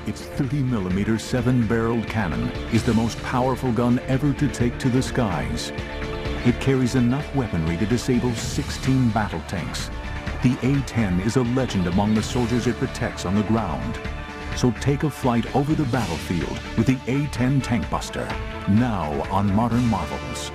its 30mm 7-barreled cannon is the most powerful gun ever to take to the skies. It carries enough weaponry to disable 16 battle tanks. The A-10 is a legend among the soldiers it protects on the ground. So take a flight over the battlefield with the A-10 Tank Buster, now on Modern Marvels.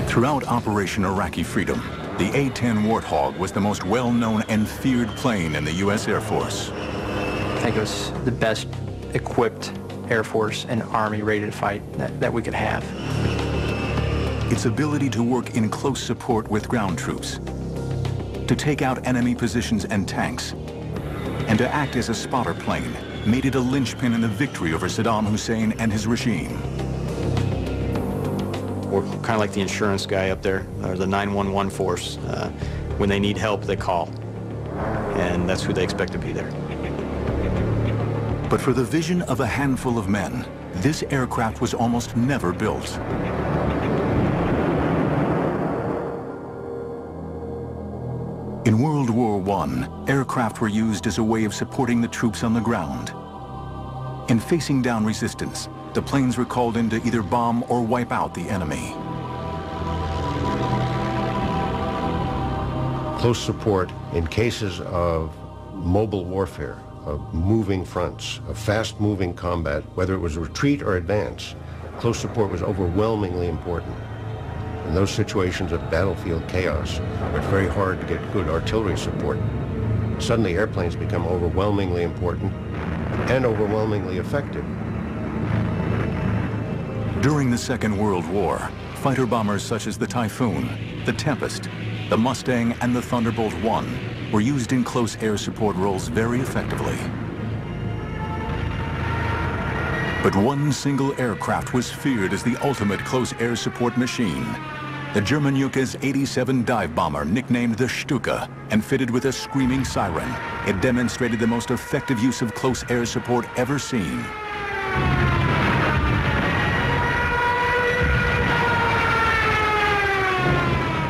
Throughout Operation Iraqi Freedom, the A-10 Warthog was the most well-known and feared plane in the U.S. Air Force. I think it was the best equipped Air Force and Army ready to fight that we could have. Its ability to work in close support with ground troops, to take out enemy positions and tanks, and to act as a spotter plane made it a linchpin in the victory over Saddam Hussein and his regime. We're kind of like the insurance guy up there, or the 911 force. When they need help, they call. And that's who they expect to be there. But for the vision of a handful of men, this aircraft was almost never built. In World War I, aircraft were used as a way of supporting the troops on the ground. In facing down resistance, the planes were called in to either bomb or wipe out the enemy. Close support in cases of mobile warfare, of moving fronts, of fast-moving combat, whether it was retreat or advance, close support was overwhelmingly important. In those situations of battlefield chaos, where it's very hard to get good artillery support, suddenly airplanes become overwhelmingly important and overwhelmingly effective. During the Second World War, fighter bombers such as the Typhoon, the Tempest, the Mustang, and the Thunderbolt I were used in close air support roles very effectively. But one single aircraft was feared as the ultimate close air support machine. The German Junkers 87 dive bomber, nicknamed the Stuka and fitted with a screaming siren. It demonstrated the most effective use of close air support ever seen.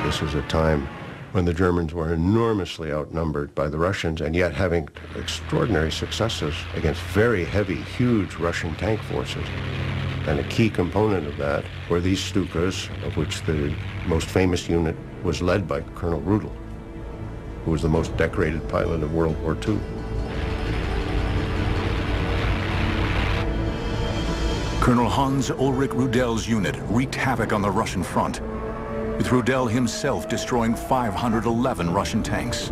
This was a time when the Germans were enormously outnumbered by the Russians, and yet having extraordinary successes against very heavy, huge Russian tank forces. And a key component of that were these Stukas, of which the most famous unit was led by Colonel Rudel, who was the most decorated pilot of World War II. Colonel Hans Ulrich Rudel's unit wreaked havoc on the Russian front, with Rudel himself destroying 511 Russian tanks.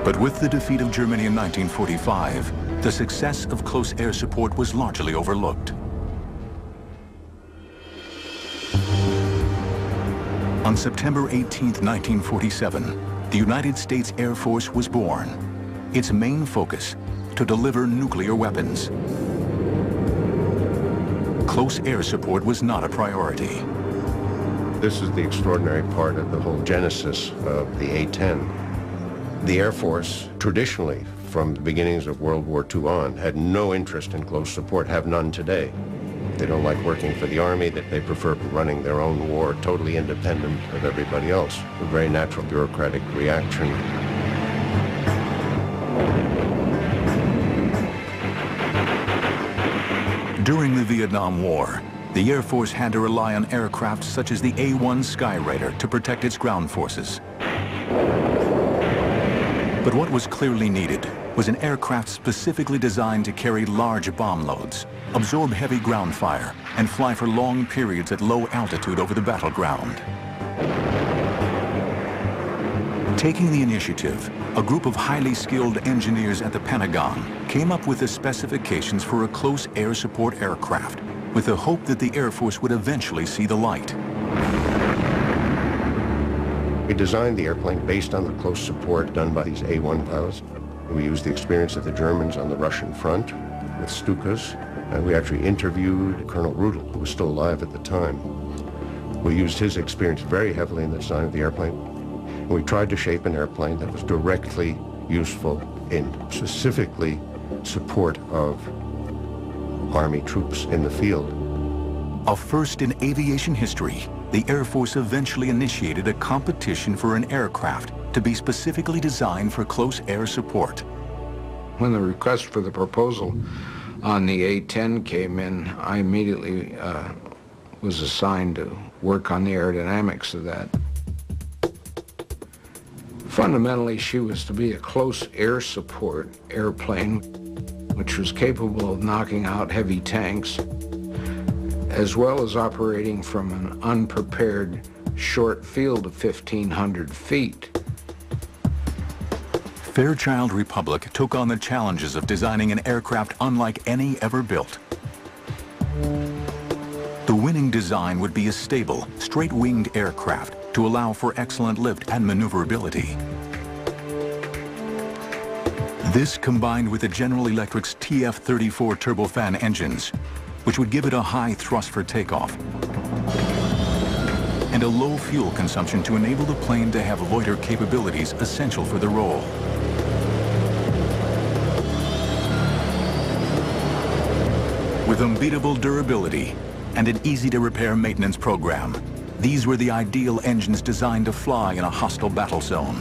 But with the defeat of Germany in 1945, the success of close air support was largely overlooked. On September 18, 1947, the United States Air Force was born. Its main focus, to deliver nuclear weapons. Close air support was not a priority. This is the extraordinary part of the whole genesis of the A-10. The Air Force, traditionally, from the beginnings of World War II on, had no interest in close support, have none today. They don't like working for the Army, that they prefer running their own war, totally independent of everybody else. A very natural bureaucratic reaction. During the Vietnam War, the Air Force had to rely on aircraft such as the A-1 Skyraider to protect its ground forces. But what was clearly needed was an aircraft specifically designed to carry large bomb loads, absorb heavy ground fire, and fly for long periods at low altitude over the battleground. Taking the initiative, a group of highly skilled engineers at the Pentagon came up with the specifications for a close air support aircraft, with the hope that the Air Force would eventually see the light. We designed the airplane based on the close support done by these A-1 pilots. We used the experience of the Germans on the Russian front with Stukas, and we actually interviewed Colonel Rudel, who was still alive at the time. We used his experience very heavily in the design of the airplane, and we tried to shape an airplane that was directly useful in specifically support of Army troops in the field. A first in aviation history, the Air Force eventually initiated a competition for an aircraft to be specifically designed for close air support. When the request for the proposal on the A-10 came in, I immediately was assigned to work on the aerodynamics of that. Fundamentally, she was to be a close air support airplane, which was capable of knocking out heavy tanks, as well as operating from an unprepared short field of 1,500 feet. Fairchild Republic took on the challenges of designing an aircraft unlike any ever built. The winning design would be a stable, straight-winged aircraft to allow for excellent lift and maneuverability. This combined with the General Electric's TF-34 turbofan engines, which would give it a high thrust for takeoff, and a low fuel consumption to enable the plane to have loiter capabilities essential for the role. With unbeatable durability and an easy-to-repair maintenance program, these were the ideal engines designed to fly in a hostile battle zone.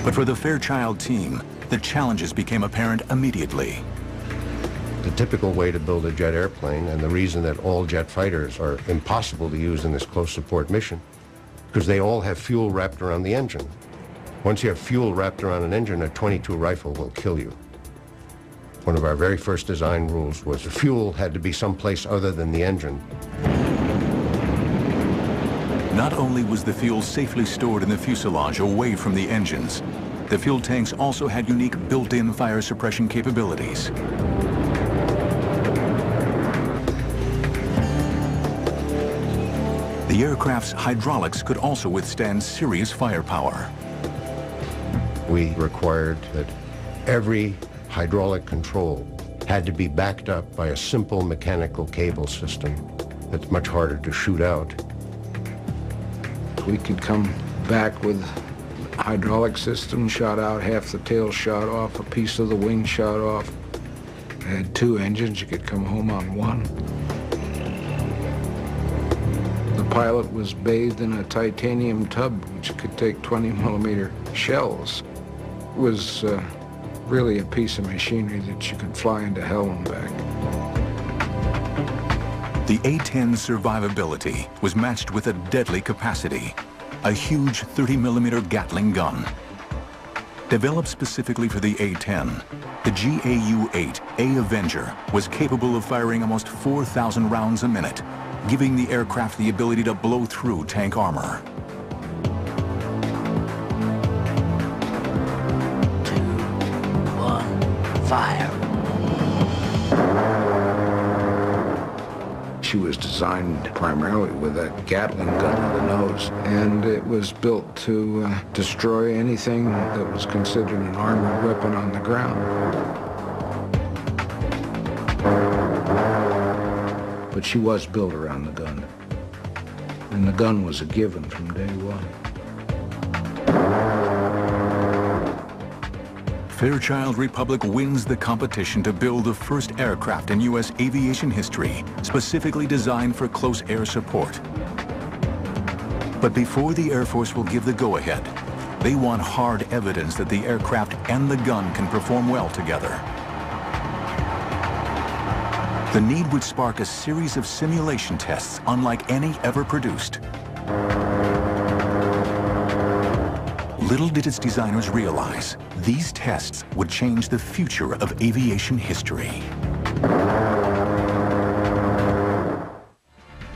But for the Fairchild team, the challenges became apparent immediately. The typical way to build a jet airplane, and the reason that all jet fighters are impossible to use in this close support mission, because they all have fuel wrapped around the engine. Once you have fuel wrapped around an engine, a .22 rifle will kill you. One of our very first design rules was the fuel had to be someplace other than the engine. Not only was the fuel safely stored in the fuselage away from the engines, the fuel tanks also had unique built-in fire suppression capabilities. The aircraft's hydraulics could also withstand serious firepower. We required that every hydraulic control had to be backed up by a simple mechanical cable system that's much harder to shoot out. We could come back with hydraulic system shot out, half the tail shot off, a piece of the wing shot off. It had two engines, you could come home on one. The pilot was bathed in a titanium tub which could take 20-millimeter shells. It was really a piece of machinery that you could fly into hell and back. The A-10's survivability was matched with a deadly capacity, a huge 30-millimeter Gatling gun. Developed specifically for the A-10, the GAU-8 A Avenger was capable of firing almost 4,000 rounds a minute, giving the aircraft the ability to blow through tank armor. Fire. She was designed primarily with a Gatling gun in the nose, and it was built to destroy anything that was considered an armored weapon on the ground. But she was built around the gun, and the gun was a given from day one. Fairchild Republic wins the competition to build the first aircraft in U.S. aviation history, specifically designed for close air support. But before the Air Force will give the go-ahead, they want hard evidence that the aircraft and the gun can perform well together. The need would spark a series of simulation tests unlike any ever produced. Little did its designers realize, these tests would change the future of aviation history.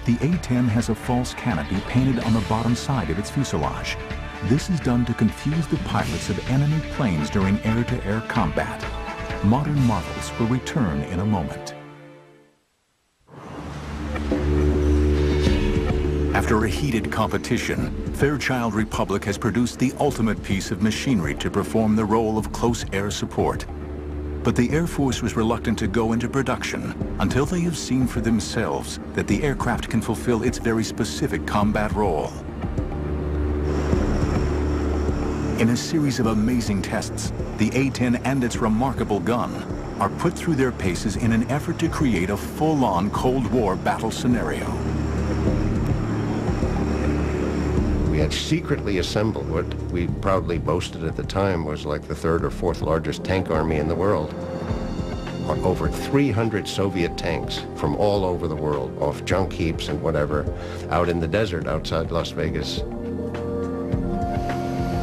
The A-10 has a false canopy painted on the bottom side of its fuselage. This is done to confuse the pilots of enemy planes during air-to-air combat. Modern marvels will return in a moment. After a heated competition, Fairchild Republic has produced the ultimate piece of machinery to perform the role of close air support. But the Air Force was reluctant to go into production until they have seen for themselves that the aircraft can fulfill its very specific combat role. In a series of amazing tests, the A-10 and its remarkable gun are put through their paces in an effort to create a full-on Cold War battle scenario. We had secretly assembled what we proudly boasted at the time was like the third or fourth largest tank army in the world. Over 300 Soviet tanks from all over the world, off junk heaps and whatever, out in the desert outside Las Vegas.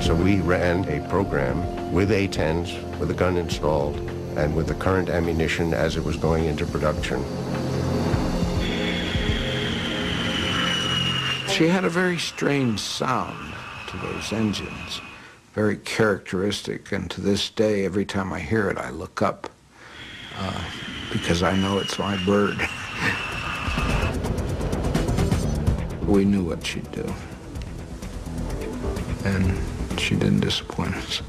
So we ran a program with A-10s, with a gun installed, and with the current ammunition as it was going into production. She had a very strange sound to those engines, very characteristic, and to this day, every time I hear it, I look up, because I know it's my bird. We knew what she'd do, and she didn't disappoint us.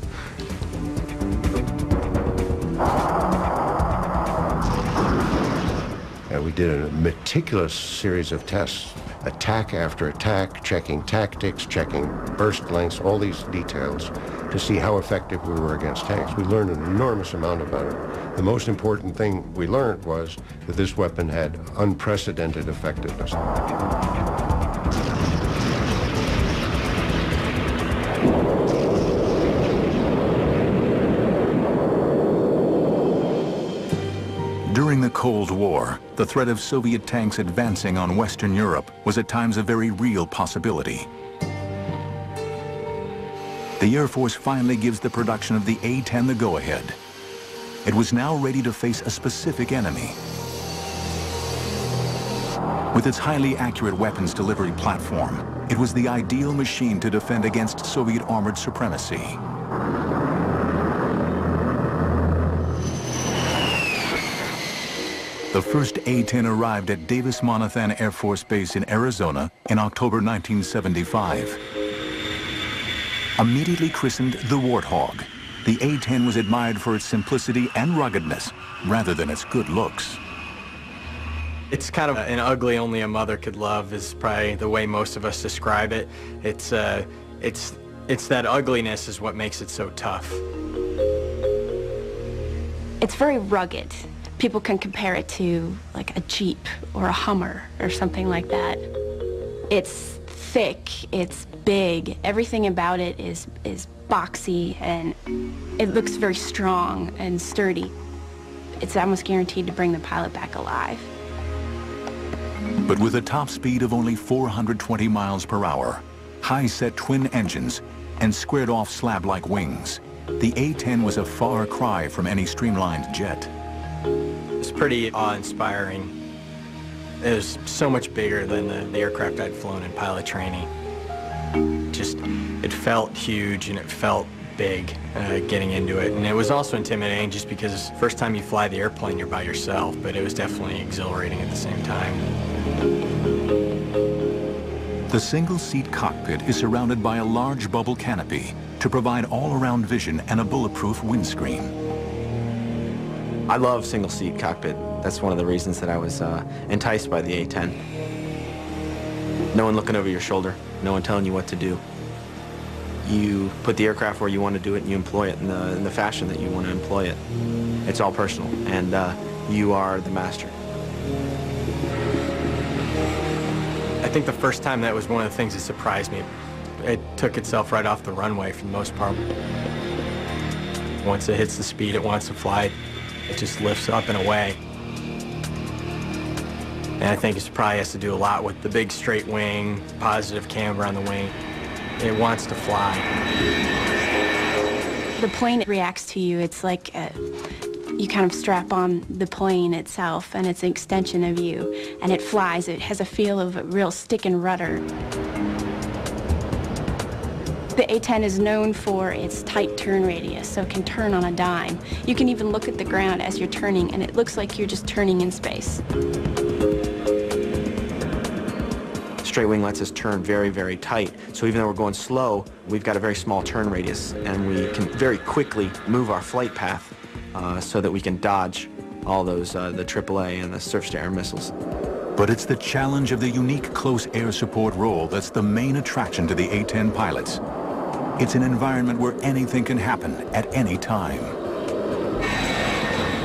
And we did a meticulous series of tests, attack after attack, checking tactics, checking burst lengths, all these details to see how effective we were against tanks. We learned an enormous amount about it. The most important thing we learned was that this weapon had unprecedented effectiveness. During the Cold War, the threat of Soviet tanks advancing on Western Europe was at times a very real possibility. The Air Force finally gives the production of the A-10 the go-ahead. It was now ready to face a specific enemy. With its highly accurate weapons delivery platform, it was the ideal machine to defend against Soviet armored supremacy. The first A-10 arrived at Davis-Monthan Air Force Base in Arizona in October 1975. Immediately christened the Warthog, the A-10 was admired for its simplicity and ruggedness rather than its good looks. It's kind of an ugly only a mother could love is probably the way most of us describe it. It's that ugliness is what makes it so tough. It's very rugged. People can compare it to like a Jeep or a Hummer or something like that. It's thick, it's big, everything about it is boxy, and it looks very strong and sturdy. It's almost guaranteed to bring the pilot back alive. But with a top speed of only 420 miles per hour, high-set twin engines, and squared-off slab-like wings, the A-10 was a far cry from any streamlined jet. It's pretty awe-inspiring. It was so much bigger than the aircraft I'd flown in pilot training. It felt huge and it felt big getting into it. And it was also intimidating just because first time you fly the airplane, you're by yourself, but it was definitely exhilarating at the same time. The single-seat cockpit is surrounded by a large bubble canopy to provide all-around vision and a bulletproof windscreen. I love single-seat cockpit. That's one of the reasons that I was enticed by the A-10. No one looking over your shoulder, no one telling you what to do. You put the aircraft where you want to do it and you employ it in the fashion that you want to employ it. It's all personal, and you are the master. I think the first time that was one of the things that surprised me. It took itself right off the runway for the most part. Once it hits the speed it wants to fly, it just lifts up and away. And I think it probably has to do a lot with the big straight wing, positive camber on the wing. It wants to fly. The plane reacts to you. It's like you kind of strap on the plane itself, and it's an extension of you, and it flies. It has a feel of a real stick and rudder. The A-10 is known for its tight turn radius, so it can turn on a dime. You can even look at the ground as you're turning, and it looks like you're just turning in space. Straight wing lets us turn very, very tight. So even though we're going slow, we've got a very small turn radius, and we can very quickly move our flight path so that we can dodge all those, the AAA and the surface-to-air missiles. But it's the challenge of the unique close air support role that's the main attraction to the A-10 pilots. It's an environment where anything can happen at any time.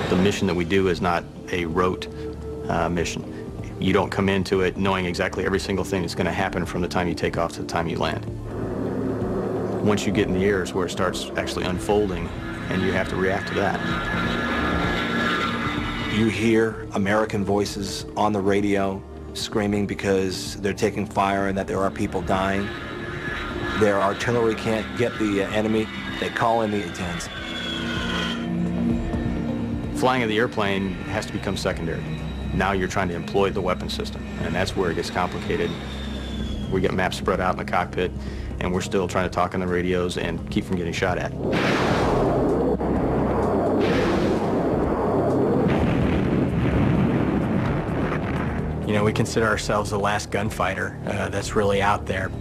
The mission that we do is not a rote mission. You don't come into it knowing exactly every single thing that's going to happen from the time you take off to the time you land. Once you get in the air is where it starts actually unfolding, and you have to react to that. You hear American voices on the radio screaming because they're taking fire and that there are people dying. Their artillery can't get the enemy. They call in the A-10s. Flying of the airplane has to become secondary. Now you're trying to employ the weapon system, and that's where it gets complicated. We get maps spread out in the cockpit, and we're still trying to talk on the radios and keep from getting shot at. You know, we consider ourselves the last gunfighter that's really out there,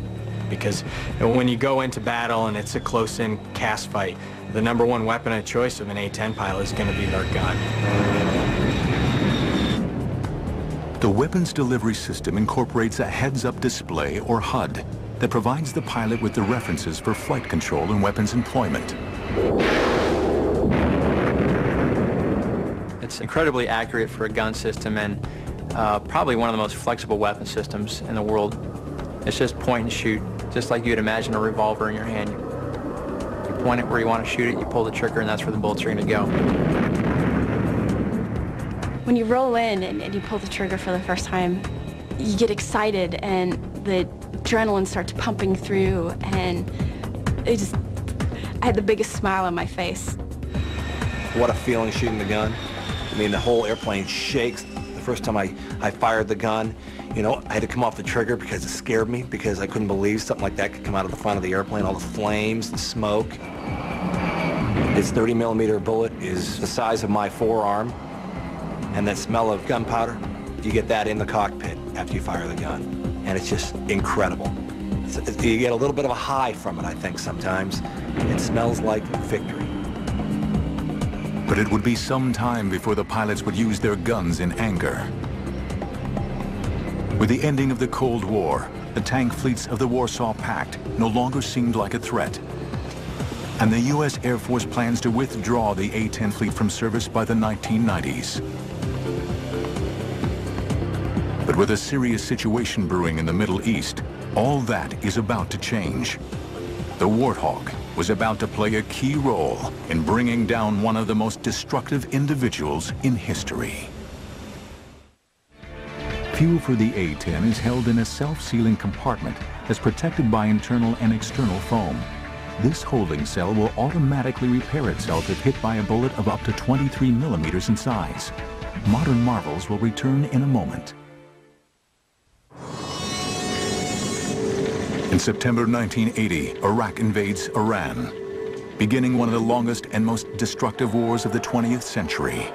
because when you go into battle and it's a close-in cast fight, the #1 weapon of choice of an A-10 pilot is going to be their gun. The weapons delivery system incorporates a heads-up display, or HUD, that provides the pilot with the references for flight control and weapons employment. It's incredibly accurate for a gun system, and probably one of the most flexible weapon systems in the world. It's just point and shoot, just like you'd imagine a revolver in your hand. You point it where you want to shoot it, you pull the trigger, and that's where the bullets are going to go. When you roll in and you pull the trigger for the first time, you get excited and the adrenaline starts pumping through, and I had the biggest smile on my face. What a feeling shooting the gun. I mean, the whole airplane shakes. The first time I fired the gun, you know, I had to come off the trigger because it scared me, because I couldn't believe something like that could come out of the front of the airplane, all the flames, the smoke. This 30mm bullet is the size of my forearm, and that smell of gunpowder, you get that in the cockpit after you fire the gun, and it's just incredible. You get a little bit of a high from it, I think, sometimes. It smells like victory. But it would be some time before the pilots would use their guns in anger. With the ending of the Cold War, the tank fleets of the Warsaw Pact no longer seemed like a threat. And the U.S. Air Force plans to withdraw the A-10 fleet from service by the 1990s. But with a serious situation brewing in the Middle East, all that is about to change. The Warthog was about to play a key role in bringing down one of the most destructive individuals in history. Fuel for the A-10 is held in a self-sealing compartment that's protected by internal and external foam. This holding cell will automatically repair itself if hit by a bullet of up to 23mm in size. Modern marvels will return in a moment. In September 1980, Iraq invades Iran, beginning one of the longest and most destructive wars of the 20th century.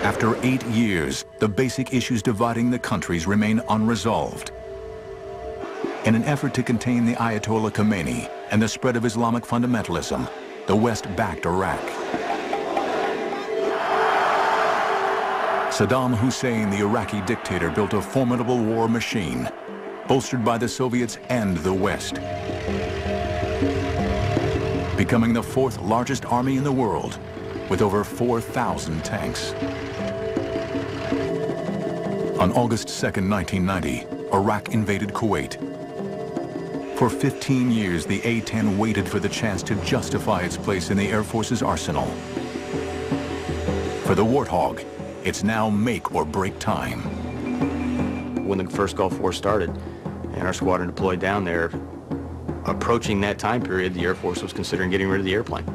After 8 years, the basic issues dividing the countries remain unresolved. In an effort to contain the Ayatollah Khomeini and the spread of Islamic fundamentalism, the West backed Iraq. Saddam Hussein, the Iraqi dictator, built a formidable war machine, bolstered by the Soviets and the West, becoming the 4th largest army in the world, with over 4,000 tanks. On August 2nd, 1990, Iraq invaded Kuwait. For 15 years, the A-10 waited for the chance to justify its place in the Air Force's arsenal. For the Warthog, it's now make or break time. When the first Gulf War started and our squadron deployed down there, approaching that time period, the Air Force was considering getting rid of the airplane.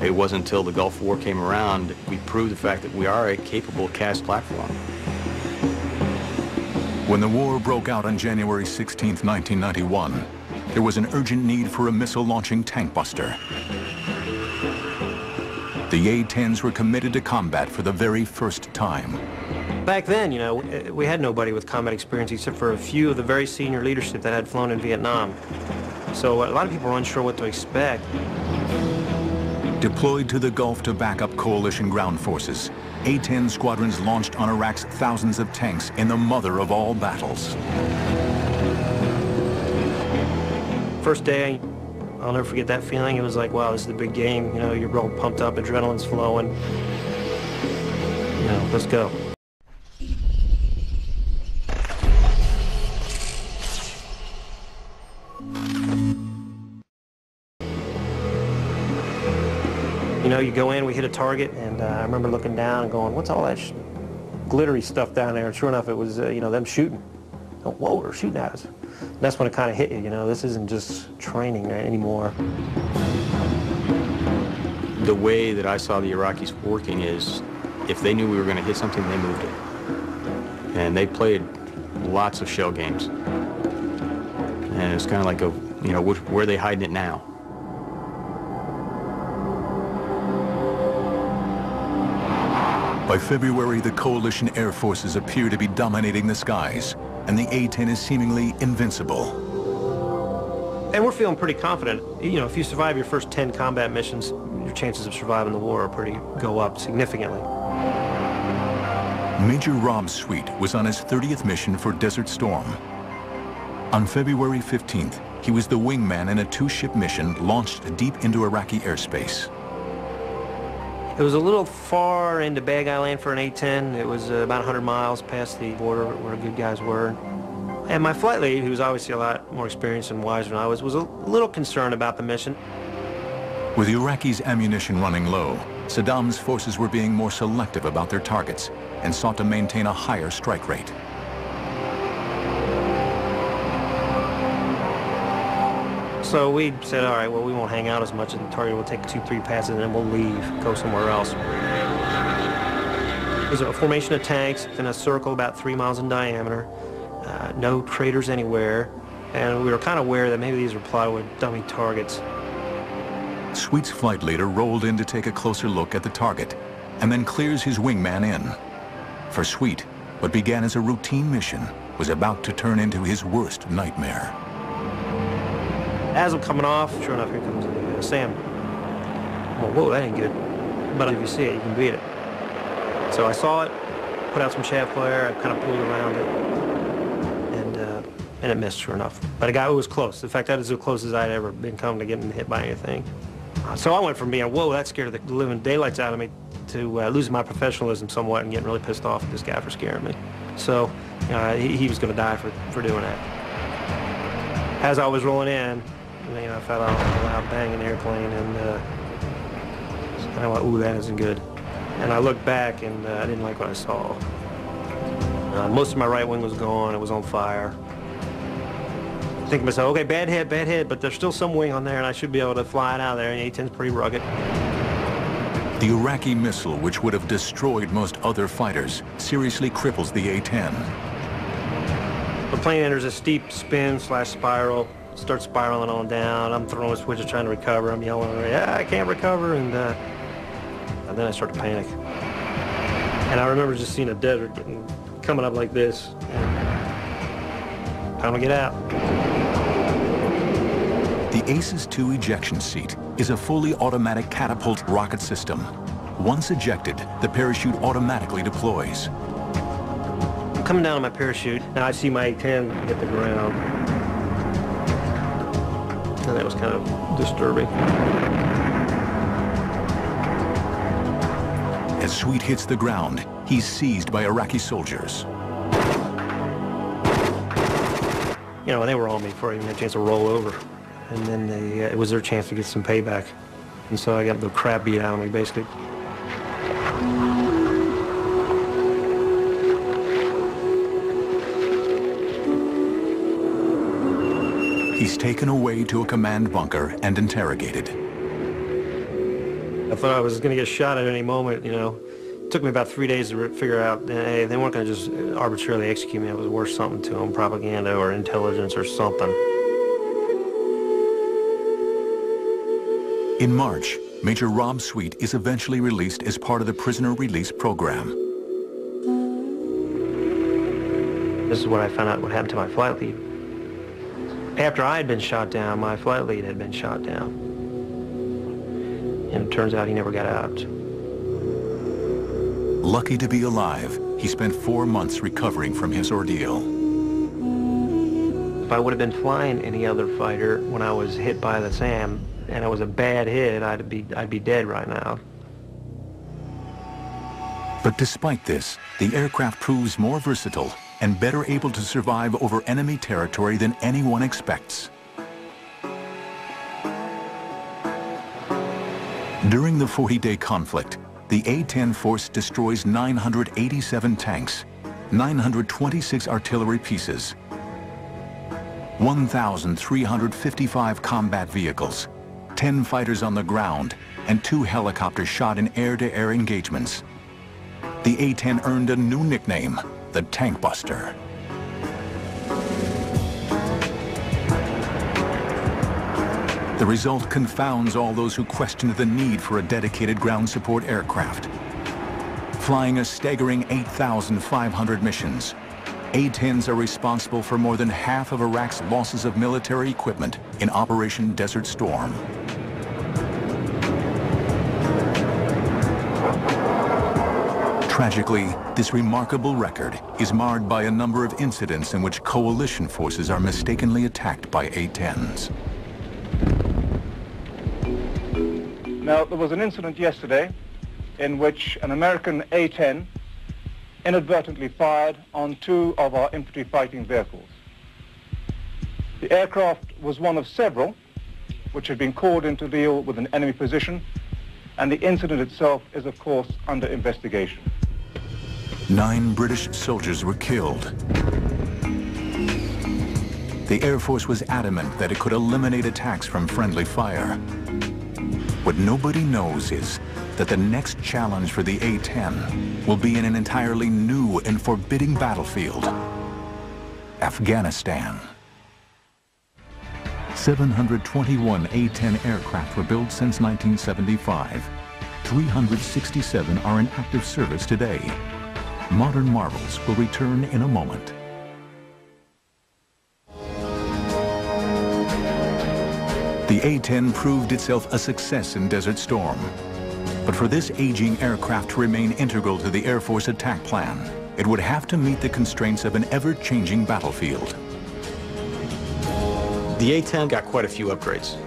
It wasn't until the Gulf War came around we proved the fact that we are a capable cast platform. When the war broke out on January 16, 1991, there was an urgent need for a missile-launching tank buster. The A-10s were committed to combat for the very first time. Back then, you know, we had nobody with combat experience except for a few of the very senior leadership that had flown in Vietnam. So a lot of people were unsure what to expect. Deployed to the Gulf to back up coalition ground forces, A-10 squadrons launched on Iraq's thousands of tanks in the mother of all battles. First day, I'll never forget that feeling. It was like, wow, this is the big game. You know, you're real pumped up, adrenaline's flowing. You know, let's go. You know, you go in, we hit a target, and I remember looking down and going, what's all that glittery stuff down there? And sure enough, it was, you know, them shooting. Oh, whoa, they're shooting at us. And that's when it kind of hit you know, this isn't just training anymore. The way that I saw the Iraqis working is, if they knew we were going to hit something, they moved it. And they played lots of shell games. And it's kind of like, you know, where are they hiding it now? By February, the coalition air forces appear to be dominating the skies, and the A-10 is seemingly invincible. And we're feeling pretty confident. You know, if you survive your first 10 combat missions, your chances of surviving the war go up significantly. Major Rob Sweet was on his 30th mission for Desert Storm. On February 15th, he was the wingman in a 2-ship mission launched deep into Iraqi airspace. It was a little far into Bad Guy Land for an A-10. It was about 100 miles past the border where good guys were. And my flight lead, who was obviously a lot more experienced and wiser than I was a little concerned about the mission. With the Iraqis' ammunition running low, Saddam's forces were being more selective about their targets and sought to maintain a higher strike rate. So we said, all right, well, we won't hang out as much, and the target will take 2-3 passes, and then we'll leave, go somewhere else. There's a formation of tanks in a circle about 3 miles in diameter, no craters anywhere, and we were kind of aware that maybe these were plywood dummy targets. Sweet's flight leader rolled in to take a closer look at the target, and then clears his wingman in. For Sweet, what began as a routine mission was about to turn into his worst nightmare. As I'm coming off, sure enough, here comes the SAM. Well, whoa, that ain't good. But if you see it, you can beat it. So I saw it, put out some shaft flare, I kind of pulled around it, and it missed, sure enough. But a guy who was close. In fact, that is as close as I'd ever been come to getting hit by anything. So I went from being, whoa, that scared the living daylights out of me, to losing my professionalism somewhat and getting really pissed off at this guy for scaring me. So he was going to die for doing that. As I was rolling in, you know, I felt a loud bang in the airplane, and I went, ooh, that isn't good. And I looked back, and I didn't like what I saw. Most of my right wing was gone. It was on fire. Thinking to myself, okay, bad hit, but there's still some wing on there, and I should be able to fly it out of there, and the A-10's pretty rugged. The Iraqi missile, which would have destroyed most other fighters, seriously cripples the A-10. The plane enters a steep spin/spiral, starts spiraling on down. I'm throwing switches trying to recover. I'm yelling, yeah, I can't recover, and then I start to panic. And I remember just seeing a desert coming up like this, and time to get out. The Aces II ejection seat is a fully automatic catapult rocket system. Once ejected, the parachute automatically deploys. I'm coming down on my parachute, and I see my A-10 hit the ground. And that was kind of disturbing. As Sweet hits the ground, he's seized by Iraqi soldiers. You know, they were on me before I even had a chance to roll over. And then it was their chance to get some payback. And so I got the crap beat out of me, basically. He's taken away to a command bunker and interrogated. I thought I was going to get shot at any moment, you know. It took me about 3 days to figure out, hey, they weren't going to just arbitrarily execute me. It was worth something to them, propaganda or intelligence or something. In March, Major Rob Sweet is eventually released as part of the prisoner release program. This is when I found out what happened to my flight lead. After I had been shot down, my flight lead had been shot down. And it turns out he never got out. Lucky to be alive, he spent 4 months recovering from his ordeal. If I would have been flying any other fighter when I was hit by the SAM, and it was a bad hit, I'd be dead right now. But despite this, the aircraft proves more versatile and better able to survive over enemy territory than anyone expects. During the 40-day conflict, the A-10 force destroys 987 tanks, 926 artillery pieces, 1,355 combat vehicles, 10 fighters on the ground, and 2 helicopters shot in air-to-air engagements. The A-10 earned a new nickname, the Tank Buster. The result confounds all those who questioned the need for a dedicated ground support aircraft. Flying a staggering 8,500 missions, A-10s are responsible for more than half of Iraq's losses of military equipment in Operation Desert Storm. Tragically, this remarkable record is marred by a number of incidents in which coalition forces are mistakenly attacked by A-10s. Now, there was an incident yesterday in which an American A-10 inadvertently fired on 2 of our infantry fighting vehicles. The aircraft was one of several which had been called in to deal with an enemy position, and the incident itself is, of course, under investigation. 9 British soldiers were killed. The Air Force was adamant that it could eliminate attacks from friendly fire. What nobody knows is that the next challenge for the A-10 will be in an entirely new and forbidding battlefield, Afghanistan. 721 A-10 aircraft were built since 1975. 367 are in active service today. Modern marvels will return in a moment. The A-10 proved itself a success in Desert Storm. But for this aging aircraft to remain integral to the Air Force attack plan, it would have to meet the constraints of an ever-changing battlefield. The A-10 got quite a few upgrades.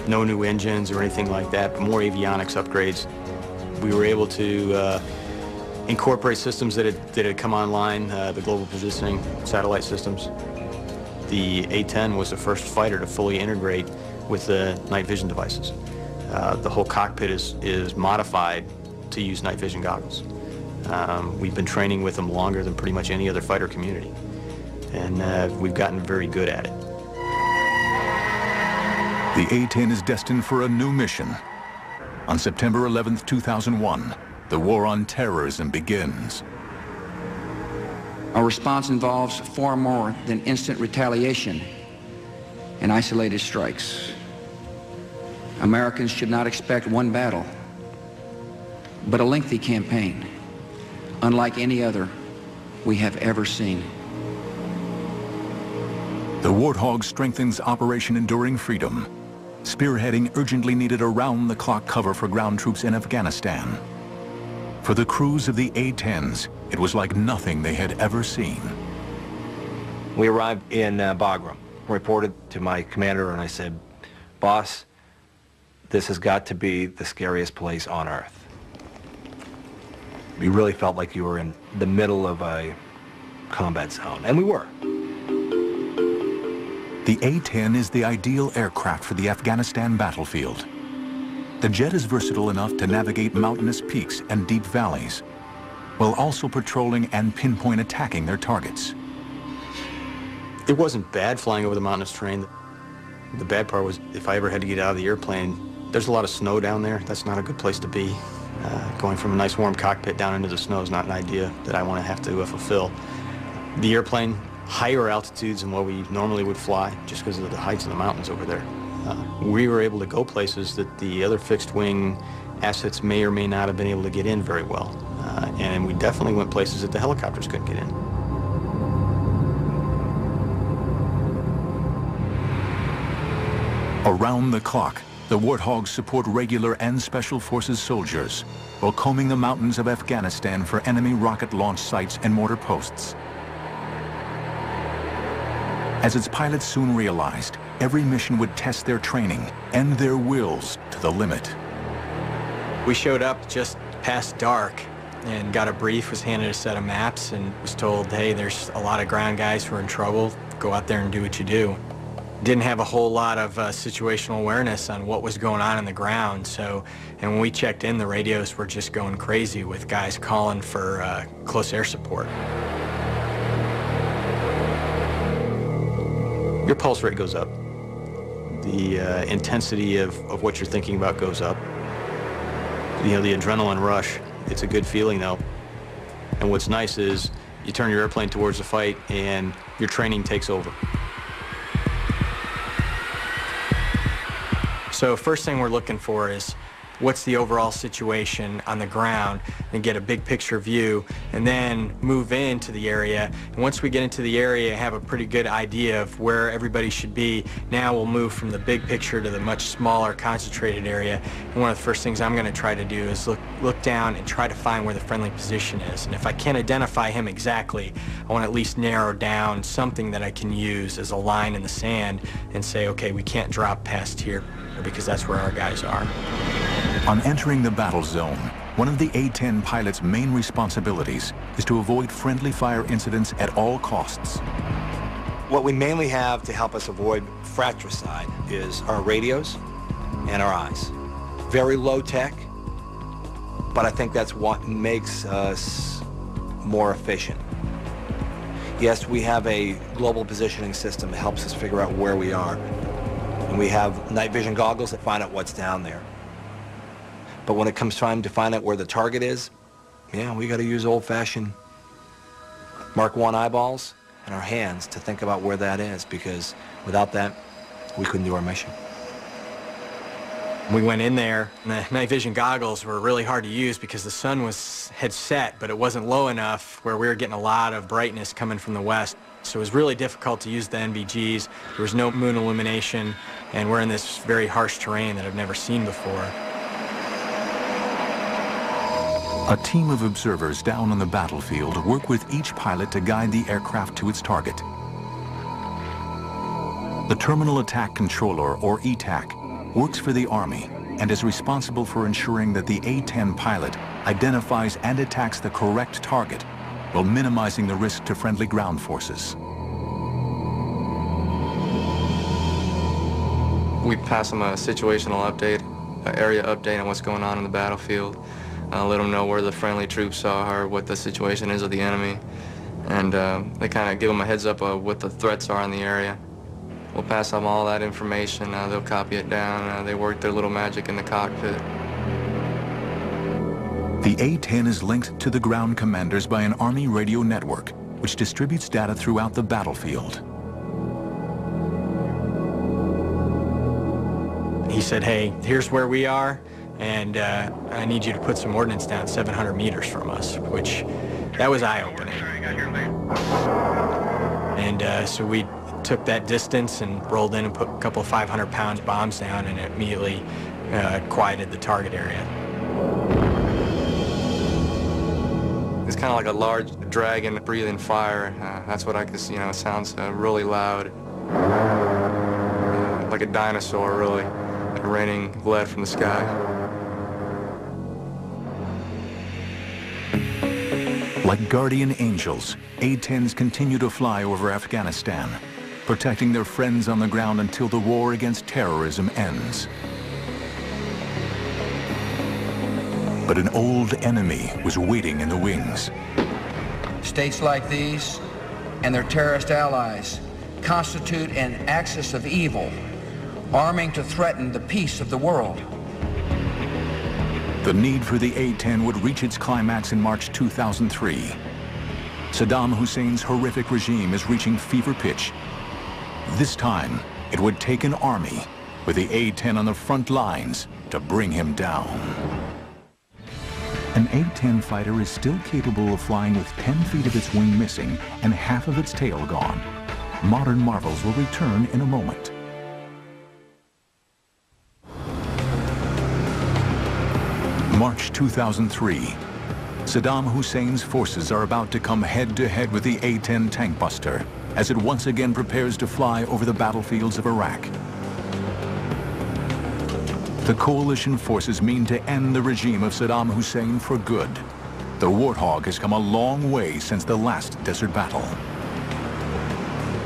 No new engines or anything like that, but more avionics upgrades. We were able to incorporate systems that had come online, the global positioning satellite systems. The A-10 was the first fighter to fully integrate with the night vision devices. The whole cockpit is modified to use night vision goggles. We've been training with them longer than pretty much any other fighter community, and we've gotten very good at it. The A-10 is destined for a new mission. On September 11th, 2001, the war on terrorism begins. Our response involves far more than instant retaliation and isolated strikes. Americans should not expect one battle, but a lengthy campaign, unlike any other we have ever seen. The Warthog strengthens Operation Enduring Freedom, spearheading urgently needed around-the-clock cover for ground troops in Afghanistan. For the crews of the A-10s, it was like nothing they had ever seen. We arrived in Bagram, reported to my commander, and I said, "Boss, this has got to be the scariest place on earth." You really felt like you were in the middle of a combat zone, and we were. The A-10 is the ideal aircraft for the Afghanistan battlefield. The jet is versatile enough to navigate mountainous peaks and deep valleys, while also patrolling and pinpoint attacking their targets. It wasn't bad flying over the mountainous terrain. The bad part was if I ever had to get out of the airplane, there's a lot of snow down there. That's not a good place to be. Going from a nice warm cockpit down into the snow is not an idea that I want to have to fulfill. The airplane, higher altitudes than what we normally would fly, just because of the heights of the mountains over there. We were able to go places that the other fixed-wing assets may or may not have been able to get in very well. And we definitely went places that the helicopters couldn't get in. Around the clock, The Warthogs support regular and special forces soldiers while combing the mountains of Afghanistan for enemy rocket launch sites and mortar posts. As its pilots soon realized, every mission would test their training and their wills to the limit. We showed up just past dark and got a brief, was handed a set of maps, and was told, hey, there's a lot of ground guys who are in trouble. Go out there and do what you do. Didn't have a whole lot of situational awareness on what was going on the ground, so, and when we checked in, the radios were just going crazy with guys calling for close air support. Your pulse rate goes up. The intensity of what you're thinking about goes up. You know, the adrenaline rush, it's a good feeling though. And what's nice is you turn your airplane towards the fight and your training takes over. So first thing we're looking for is what's the overall situation on the ground, and get a big picture view, and then move into the area. And once we get into the area, have a pretty good idea of where everybody should be. Now we'll move from the big picture to the much smaller concentrated area. And one of the first things I'm going to try to do is look down and try to find where the friendly position is. And if I can't identify him exactly, I want to at least narrow down something that I can use as a line in the sand and say, okay, we can't drop past here because that's where our guys are. On entering the battle zone, one of the A-10 pilot's main responsibilities is to avoid friendly fire incidents at all costs. What we mainly have to help us avoid fratricide is our radios and our eyes. Very low tech, but I think that's what makes us more efficient. Yes, we have a global positioning system that helps us figure out where we are. And we have night vision goggles that find out what's down there. But when it comes time to find out where the target is, yeah, we got to use old-fashioned Mark I eyeballs and our hands to think about where that is, because without that, we couldn't do our mission. We went in there, and the night vision goggles were really hard to use because the sun had set, but it wasn't low enough where we were getting a lot of brightness coming from the west. So it was really difficult to use the NVGs. There was no moon illumination, and we're in this very harsh terrain that I've never seen before. A team of observers down on the battlefield work with each pilot to guide the aircraft to its target. The Terminal Attack Controller, or ETAC, works for the Army and is responsible for ensuring that the A-10 pilot identifies and attacks the correct target while minimizing the risk to friendly ground forces. We pass them a situational update, an area update on what's going on in the battlefield. Let them know where the friendly troops are, what the situation is of the enemy, and they kind of give them a heads up of what the threats are in the area. We'll pass them all that information. They'll copy it down. They work their little magic in the cockpit. The A-10 is linked to the ground commanders by an Army radio network, which distributes data throughout the battlefield. He said, hey, here's where we are, and I need you to put some ordnance down 700 meters from us, which, that was eye-opening. And so we took that distance and rolled in and put a couple of 500-pound bombs down, and it immediately quieted the target area. It's kind of like a large dragon breathing fire. That's what I could see, it sounds really loud. Like a dinosaur, really, raining lead from the sky. Like guardian angels, A-10s continue to fly over Afghanistan, protecting their friends on the ground until the war against terrorism ends. But an old enemy was waiting in the wings. States like these and their terrorist allies constitute an axis of evil, arming to threaten the peace of the world. The need for the A-10 would reach its climax in March 2003. Saddam Hussein's horrific regime is reaching fever pitch. This time, it would take an army with the A-10 on the front lines to bring him down. An A-10 fighter is still capable of flying with 10 feet of its wing missing and half of its tail gone. Modern marvels will return in a moment. March 2003. Saddam Hussein's forces are about to come head-to-head with the A-10 tank buster as it once again prepares to fly over the battlefields of Iraq. The coalition forces mean to end the regime of Saddam Hussein for good. The Warthog has come a long way since the last desert battle.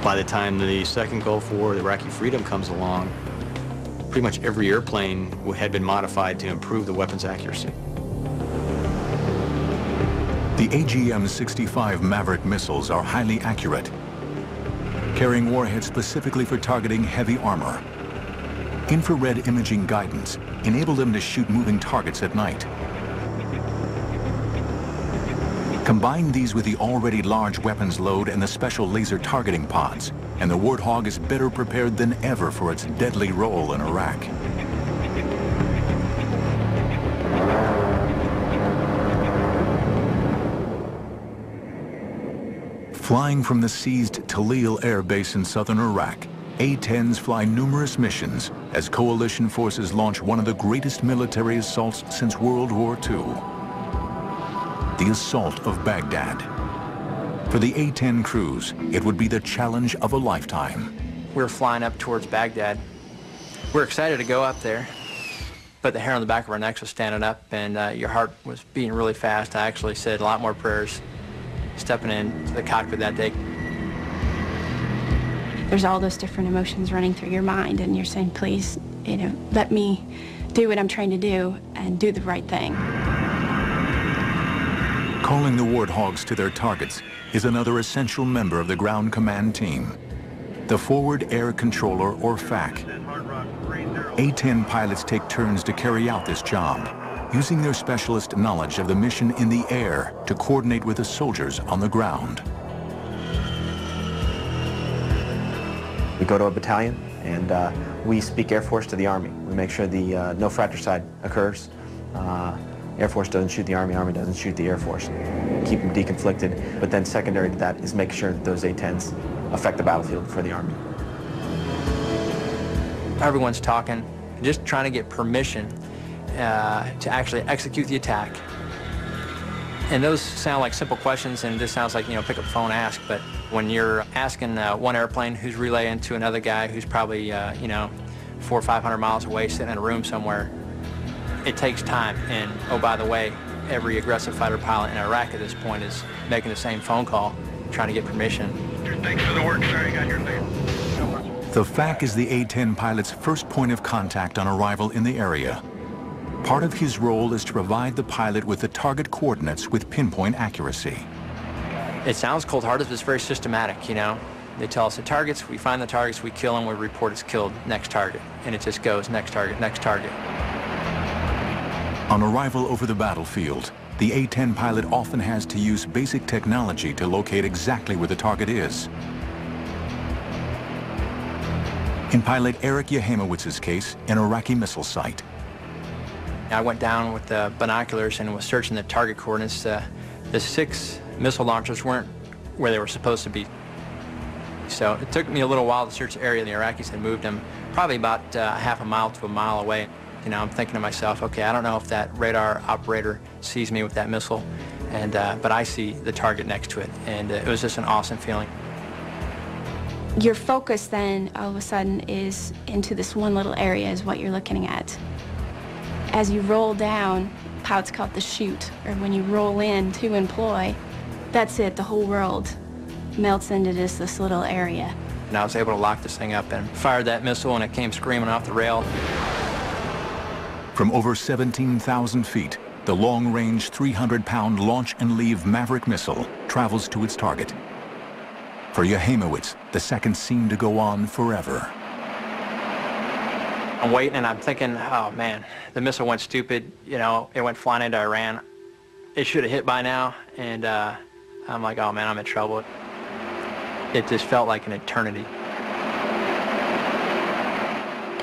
By the time the second Gulf War, the Iraqi freedom comes along, pretty much every airplane had been modified to improve the weapon's accuracy. The AGM-65 Maverick missiles are highly accurate, carrying warheads specifically for targeting heavy armor. Infrared imaging guidance enabled them to shoot moving targets at night. Combine these with the already large weapons load and the special laser targeting pods, and the Warthog is better prepared than ever for its deadly role in Iraq. Flying from the seized Talil Air Base in southern Iraq, A-10s fly numerous missions as coalition forces launch one of the greatest military assaults since World War II. The assault of Baghdad. For the A-10 crews, it would be the challenge of a lifetime. We were flying up towards Baghdad. We were excited to go up there, but the hair on the back of our necks was standing up and your heart was beating really fast. I actually said a lot more prayers stepping into the cockpit that day. There's all those different emotions running through your mind, and you're saying, please, let me do what I'm trying to do and do the right thing. Calling the Warthogs to their targets is another essential member of the ground command team, the Forward Air Controller, or FAC. A-10 pilots take turns to carry out this job, using their specialist knowledge of the mission in the air to coordinate with the soldiers on the ground. We go to a battalion and we speak Air Force to the Army. We make sure the no fratricide occurs. Air Force doesn't shoot the Army, Army doesn't shoot the Air Force. Keep them deconflicted, but then secondary to that is make sure that those A-10s affect the battlefield for the Army. Everyone's talking, just trying to get permission to actually execute the attack. And those sound like simple questions, and this sounds like, pick up the phone, ask, but when you're asking one airplane who's relaying to another guy who's probably, 400 or 500 miles away sitting in a room somewhere, it takes time. And, oh, by the way, every aggressive fighter pilot in Iraq at this point is making the same phone call, trying to get permission. Thanks for the work, sir. You got your thing. The FAC is the A-10 pilot's first point of contact on arrival in the area. Part of his role is to provide the pilot with the target coordinates with pinpoint accuracy. It sounds cold-hearted, but it's very systematic, They tell us the targets, we find the targets, we kill them, we report it's killed, next target. And it just goes, next target, next target. On arrival over the battlefield, the A-10 pilot often has to use basic technology to locate exactly where the target is. In pilot Eric Yahimowitz's case, an Iraqi missile site. I went down with the binoculars and was searching the target coordinates. The 6 missile launchers weren't where they were supposed to be. So it took me a little while to search the area. The Iraqis had moved them probably about half a mile to a mile away. I'm thinking to myself, okay, I don't know if that radar operator sees me with that missile, but I see the target next to it, and it was just an awesome feeling. Your focus then, all of a sudden, is into this one little area is what you're looking at. As you roll down, pilots call it the chute, or when you roll in to employ, that's it, the whole world melts into just this little area. And I was able to lock this thing up and fired that missile, and it came screaming off the rail. From over 17,000 feet, the long-range 300-pound launch and leave Maverick missile travels to its target. For Yahimowitz, the seconds seem to go on forever. I'm waiting and I'm thinking, oh man, the missile went stupid. It went flying into Iran. It should have hit by now. And I'm like, oh man, I'm in trouble. It just felt like an eternity.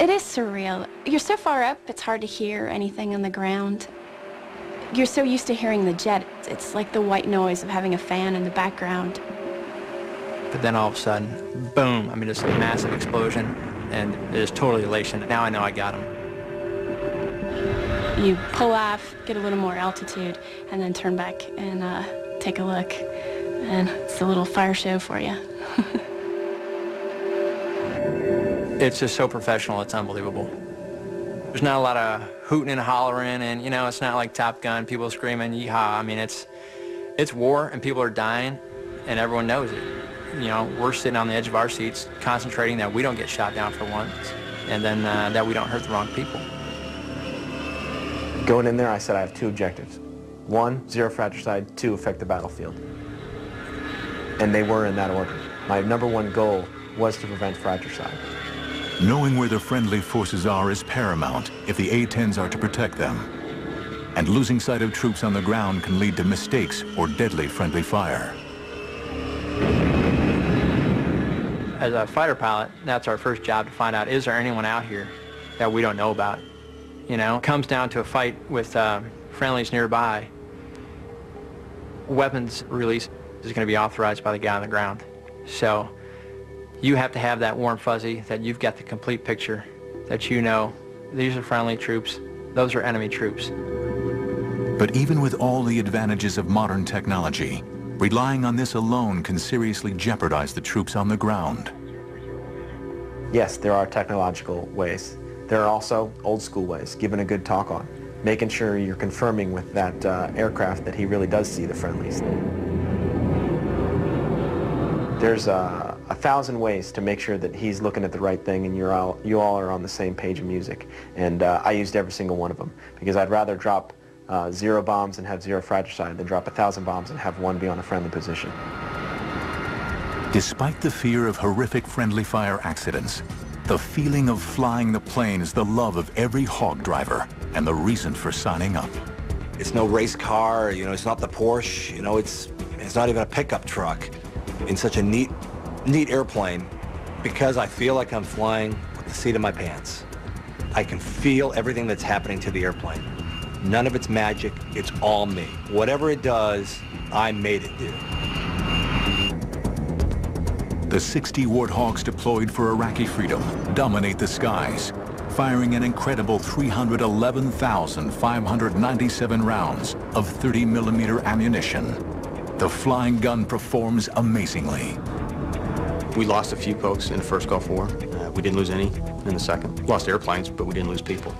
It is surreal. You're so far up, it's hard to hear anything on the ground. You're so used to hearing the jet. It's like the white noise of having a fan in the background. But then all of a sudden, boom, just a massive explosion, and it is total elation. Now I know I got him. You pull off, get a little more altitude, and then turn back and take a look. And it's a little fire show for you. It's just so professional, it's unbelievable. There's not a lot of hooting and hollering, and you know, it's not like Top Gun, people screaming, yeehaw. I mean, it's war, and people are dying, and everyone knows it. You know, we're sitting on the edge of our seats, concentrating that we don't get shot down for once, and then that we don't hurt the wrong people. Going in there, I said I have two objectives. One, zero fratricide. Two, affect the battlefield. And they were in that order. My #1 goal was to prevent fratricide. Knowing where the friendly forces are is paramount if the A-10s are to protect them. And losing sight of troops on the ground can lead to mistakes or deadly friendly fire. As a fighter pilot, that's our first job, to find out, is there anyone out here that we don't know about? You know, it comes down to a fight with friendlies nearby. Weapons release is going to be authorized by the guy on the ground. So you have to have that warm fuzzy, that you've got the complete picture, that you know these are friendly troops, those are enemy troops. But even with all the advantages of modern technology, relying on this alone can seriously jeopardize the troops on the ground. Yes, there are technological ways. There are also old school ways, giving a good talk on, making sure you're confirming with that aircraft that he really does see the friendlies. There's 1,000 ways to make sure that he's looking at the right thing and you all are on the same page of music. And I used every single one of them, because I'd rather drop 0 bombs and have 0 fratricide than drop 1,000 bombs and have 1 be on a friendly position. Despite the fear of horrific friendly fire accidents, the feeling of flying the plane is the love of every hog driver and the reason for signing up. It's no race car, you know, it's not the Porsche, you know, it's not even a pickup truck. In such a neat airplane, because I feel like I'm flying with the seat of my pants. I can feel everything that's happening to the airplane. None of it's magic, it's all me. Whatever it does, I made it do. The 60 Warthogs deployed for Iraqi freedom dominate the skies, firing an incredible 311,597 rounds of 30mm ammunition. The flying gun performs amazingly. We lost a few folks in the first Gulf War. We didn't lose any in the second. We lost airplanes, but we didn't lose people.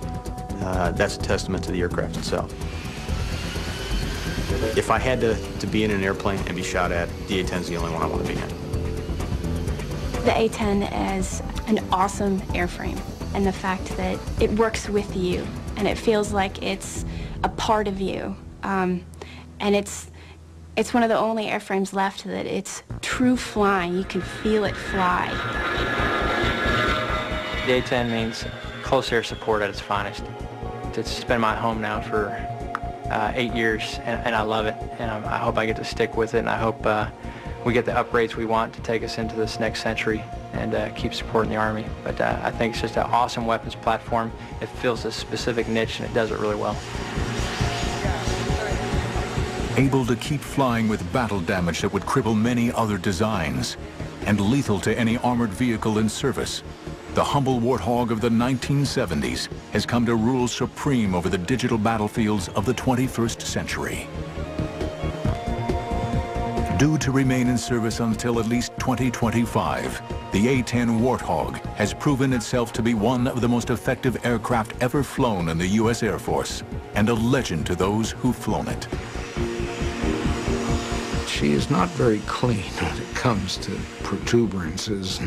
That's a testament to the aircraft itself. If I had to be in an airplane and be shot at, the A-10 is the only one I want to be in. The A-10 is an awesome airframe, and the fact that it works with you, and it feels like it's a part of you. And it's one of the only airframes left that it's true flying. You can feel it fly. The A-10 means close air support at its finest. It's been my home now for 8 years, and I love it. And I hope I get to stick with it, and I hope we get the upgrades we want to take us into this next century and keep supporting the Army. But I think it's just an awesome weapons platform. It fills a specific niche, and it does it really well. Able to keep flying with battle damage that would cripple many other designs, and lethal to any armored vehicle in service, the humble Warthog of the 1970s has come to rule supreme over the digital battlefields of the 21st century. Due to remain in service until at least 2025, the A-10 Warthog has proven itself to be one of the most effective aircraft ever flown in the U.S. Air Force, and a legend to those who've flown it. She is not very clean when it comes to protuberances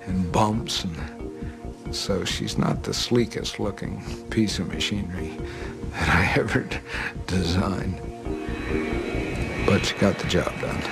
and bumps, and so she's not the sleekest looking piece of machinery that I ever designed. But she got the job done.